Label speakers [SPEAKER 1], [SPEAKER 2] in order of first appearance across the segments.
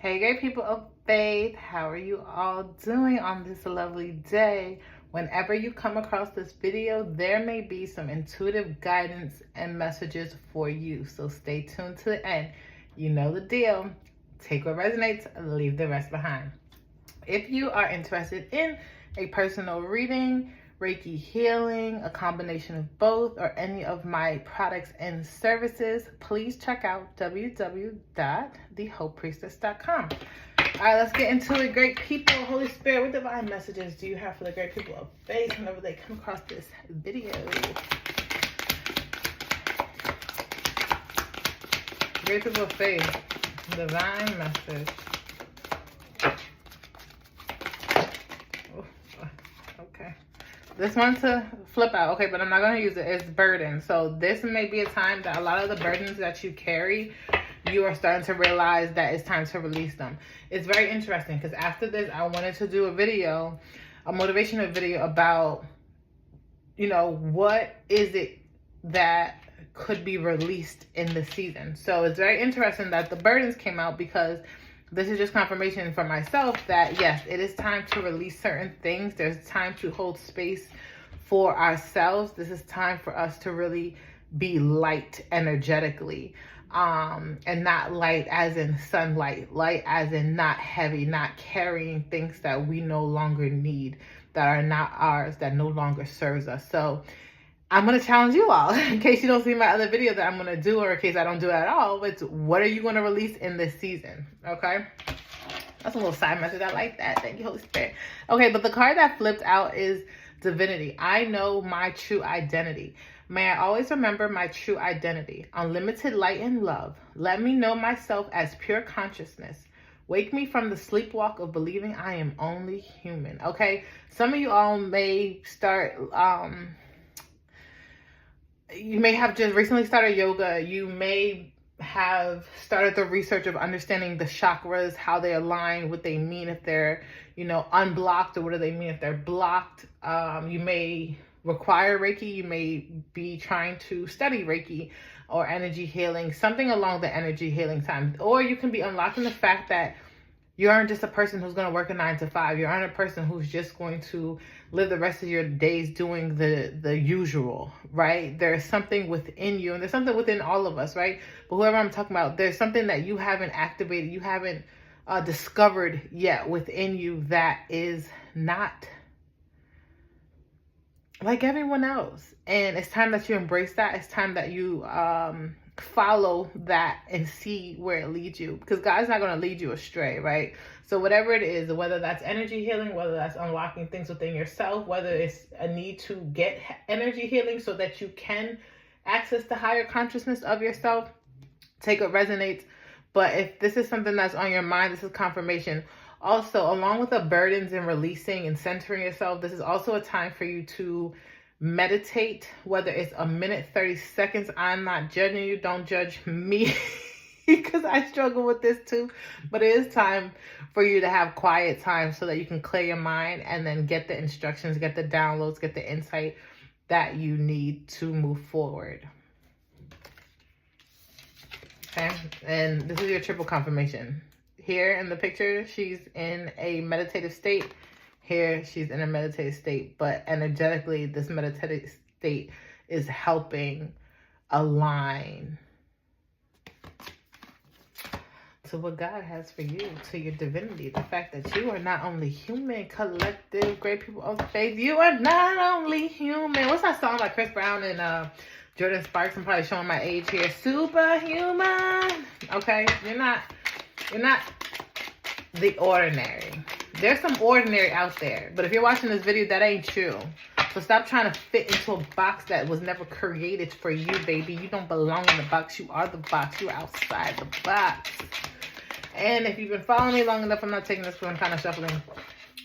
[SPEAKER 1] Hey, great people of faith, how are you all doing on this lovely day? Whenever you come across this video, there may be some intuitive guidance and messages for you. So stay tuned to the end. You know the deal. Take what resonates, leave the rest behind. If you are interested in a personal reading, Reiki healing, a combination of both, or any of my products and services, please check out www.thehopepriestess.com. All right, let's get into it. Great people, Holy Spirit, what divine messages do you have for the great people of faith whenever they come across this video? Great people of faith, divine message. Okay. This one to flip out. Okay, but I'm not going to use it. It's burden. So this may be a time that a lot of the burdens that you carry, you are starting to realize that it's time to release them. It's very interesting because after this, I wanted to do a video, a motivational video about, you know, what is it that could be released in the season. So it's very interesting that the burdens came out because this is just confirmation for myself that yes, it is time to release certain things. There's time to hold space for ourselves. This is time for us to really be light energetically. And not light as in sunlight, light as in not heavy, not carrying things that we no longer need, that are not ours, that no longer serves us. So I'm going to challenge you all, in case you don't see my other video that I'm going to do, or in case I don't do it at all, it's what are you going to release in this season, okay? That's a little side message. I like that. Thank you, Holy Spirit. Okay, but the card that flipped out is Divinity. I know my true identity. May I always remember my true identity. Unlimited light and love. Let me know myself as pure consciousness. Wake me from the sleepwalk of believing I am only human, okay? Some of you all may start... you may have just recently started yoga. You may have started the research of understanding the chakras, how they align, what they mean if they're, you know, unblocked, or what do they mean if they're blocked. You may require Reiki. You may be trying to study Reiki or energy healing, something along the energy healing time. Or you can be unlocking the fact that you aren't just a person who's going to work a 9 to 5. You aren't a person who's just going to live the rest of your days doing the usual, right? There's something within you, and there's something within all of us, right? But whoever I'm talking about, there's something that you haven't activated, you haven't discovered yet within you that is not like everyone else. And it's time that you embrace that. It's time that you follow that and see where it leads you, because God's not going to lead you astray, right? So whatever it is, whether that's energy healing, whether that's unlocking things within yourself, whether it's a need to get energy healing so that you can access the higher consciousness of yourself, take what resonates. But if this is something that's on your mind, this is confirmation. Also, along with the burdens and releasing and centering yourself, this is also a time for you to meditate, whether it's a minute, 30 seconds. I'm not judging you. Don't judge me because I struggle with this too. But it is time for you to have quiet time so that you can clear your mind and then get the instructions, get the downloads, get the insight that you need to move forward. Okay, and this is your triple confirmation. Here in the picture, she's in a meditative state. Here, she's in a meditative state, but energetically, this meditative state is helping align to what God has for you, to your divinity. The fact that you are not only human, collective, great people of faith. You are not only human. What's that song by Chris Brown and Jordan Sparks? I'm probably showing my age here. Superhuman. Okay, you're not the ordinary. There's some ordinary out there, but if you're watching this video, that ain't you. So stop trying to fit into a box that was never created for you, baby. You don't belong in the box. You are the box. You're outside the box. And if you've been following me long enough, I'm not taking this because I'm kind of shuffling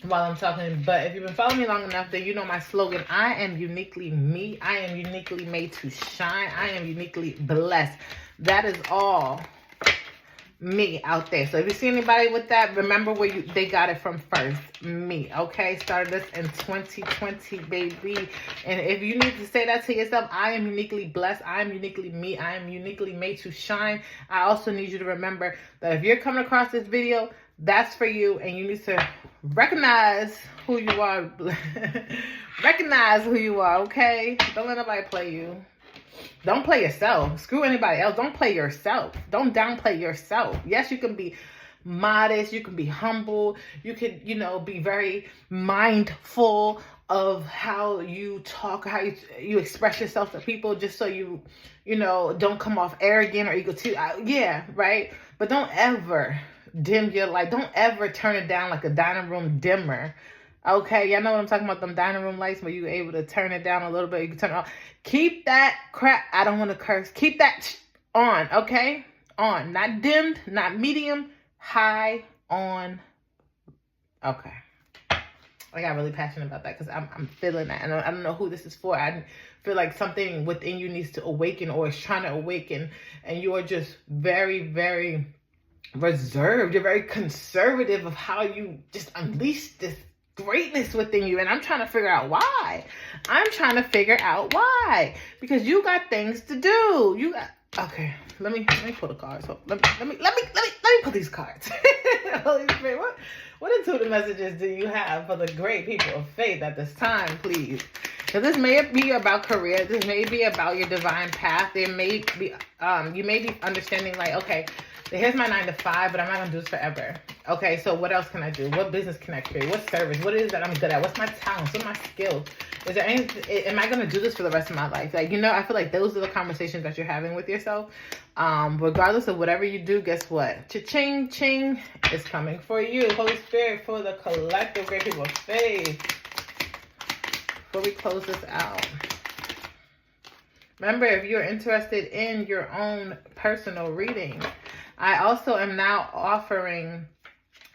[SPEAKER 1] while I'm talking, but if you've been following me long enough, then you know my slogan. I am uniquely me. I am uniquely made to shine. I am uniquely blessed. That is all me out there. So if you see anybody with that, remember where they got it from first. Me, okay? Started this in 2020, baby. And if you need to say that to yourself, I am uniquely blessed. I am uniquely me. I am uniquely made to shine. I also need you to remember that if you're coming across this video, that's for you, and you need to recognize who you are. Recognize who you are, okay? Don't let nobody play you. Don't play yourself. Screw anybody else. Don't play yourself. Don't downplay yourself. Yes, you can be modest. You can be humble. You can, be very mindful of how you talk, how you express yourself to people, just so you don't come off arrogant or egotistical. Yeah, right? But don't ever dim your light. Don't ever turn it down like a dining room dimmer. Okay, y'all know what I'm talking about, them dining room lights where you're able to turn it down a little bit. You can turn it off. Keep that crap, I don't want to curse. Keep that on, okay? On. Not dimmed, not medium, high, on. Okay. I got really passionate about that because I'm feeling that. And I don't know who this is for. I feel like something within you needs to awaken or is trying to awaken. And you are just very, very reserved. You're very conservative of how you just unleash this greatness within you, and I'm trying to figure out why. Because you got things to do. Okay. Let me pull the cards. Let me pull these cards. Holy Spirit, what intuitive messages do you have for the great people of faith at this time, please? Because this may be about career. This may be about your divine path. There may be you may be understanding like, okay, here's my 9 to 5, but I'm not going to do this forever. Okay, so what else can I do? What business can I create? What service? What is it that I'm good at? What's my talents? What are my skills? Is there anything, am I going to do this for the rest of my life? Like, I feel like those are the conversations that you're having with yourself. Regardless of whatever you do, guess what? Cha-ching, ching is coming for you. Holy Spirit, for the collective great people of faith. Before we close this out, remember, if you're interested in your own personal reading, I also am now offering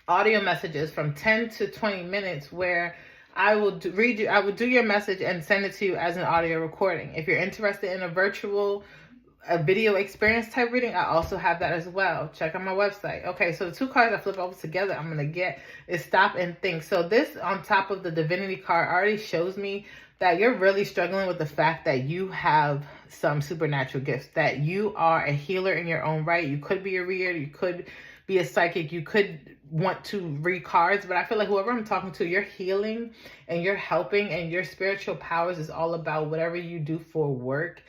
[SPEAKER 1] audio messages from 10 to 20 minutes where I will read you. I will do your message and send it to you as an audio recording. If you're interested in a video experience type reading, I also have that as well. Check out my website. Okay, so the two cards I flip over together, I'm going to get is Stop and Think. So this on top of the Divinity card already shows me that you're really struggling with the fact that you have some supernatural gifts, that you are a healer in your own right. You could be a reader, you could be a psychic, you could want to read cards, but I feel like whoever I'm talking to, you're healing and you're helping, and your spiritual powers is all about whatever you do for work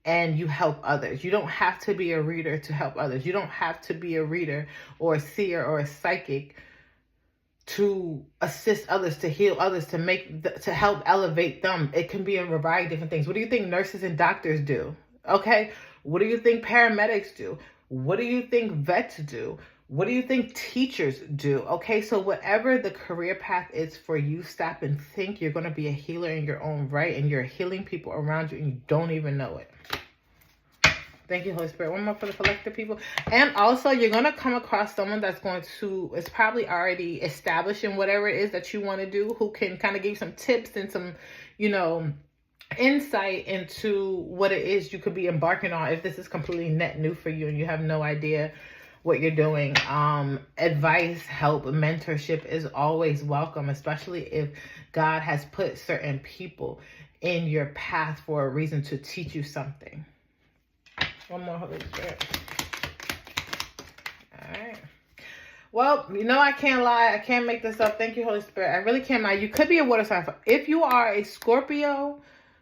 [SPEAKER 1] and you help others. You don't have to be a reader to help others. You don't have to be a reader or a seer or a psychic to assist others, to heal others, to help elevate them. It can be a variety of different things. What do you think nurses and doctors do? Okay. What do you think paramedics do? What do you think vets do? What do you think teachers do? Okay, so whatever the career path is for you, stop and think. You're going to be a healer in your own right, and you're healing people around you and you don't even know it. Thank you, Holy Spirit. One more for the collective people. And also, you're going to come across someone that's is probably already established in whatever it is that you want to do, who can kind of give you some tips and some, insight into what it is you could be embarking on if this is completely net new for you and you have no idea what you're doing. Advice, help, mentorship is always welcome, especially if God has put certain people in your path for a reason to teach you something. One more, Holy Spirit. All right. Well, I can't lie. I can't make this up. Thank you, Holy Spirit. I really can't lie. You could be a water sign. If you are a Scorpio,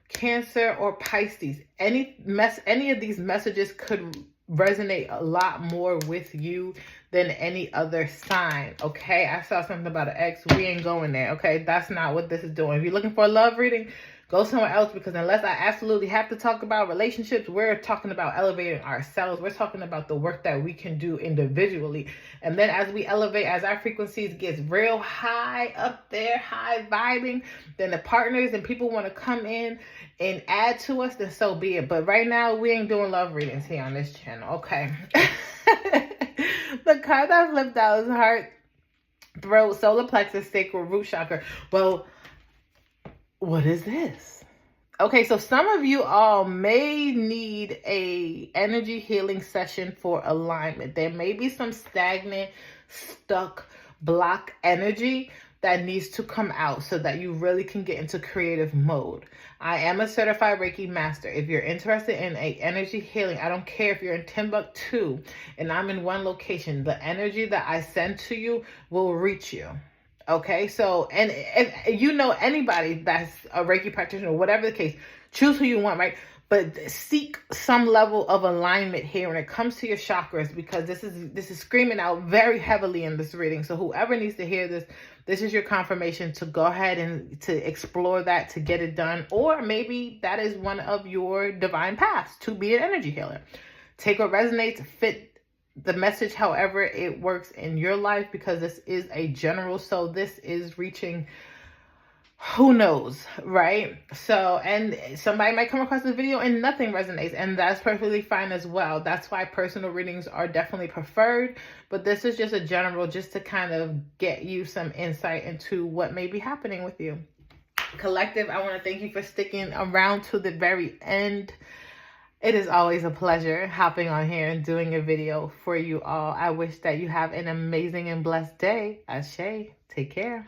[SPEAKER 1] Cancer, or Pisces, any of these messages could resonate a lot more with you than any other sign. Okay, I saw something about an ex. We ain't going there. Okay, that's not what this is doing. If you're looking for a love reading, go somewhere else, because unless I absolutely have to talk about relationships, we're talking about elevating ourselves. We're talking about the work that we can do individually. And then as we elevate, as our frequencies gets real high up there, high vibing, then the partners and people want to come in and add to us, then so be it. But right now, we ain't doing love readings here on this channel. Okay. The card that flipped out is heart, throat, solar plexus, sacral, root chakra. Well, what is this? Okay, so some of you all may need a energy healing session for alignment. There may be some stagnant, stuck, block energy that needs to come out so that you really can get into creative mode. I am a certified Reiki master. If you're interested in a energy healing, I don't care if you're in Timbuktu and I'm in one location, the energy that I send to you will reach you. Okay, so, and if you know anybody that's a Reiki practitioner, whatever the case, choose who you want, right? But seek some level of alignment here when it comes to your chakras, because this is screaming out very heavily in this reading. So whoever needs to hear this, this is your confirmation to go ahead and to explore that, to get it done. Or maybe that is one of your divine paths to be an energy healer. Take what resonates, fit the message however it works in your life, because this is a general, so this is reaching who knows, right? So, and somebody might come across the video and nothing resonates, and that's perfectly fine as well. That's why personal readings are definitely preferred, but this is just a general, just to kind of get you some insight into what may be happening with you. Collective, I want to thank you for sticking around to the very end. It is always a pleasure hopping on here and doing a video for you all. I wish that you have an amazing and blessed day. Ashe, take care.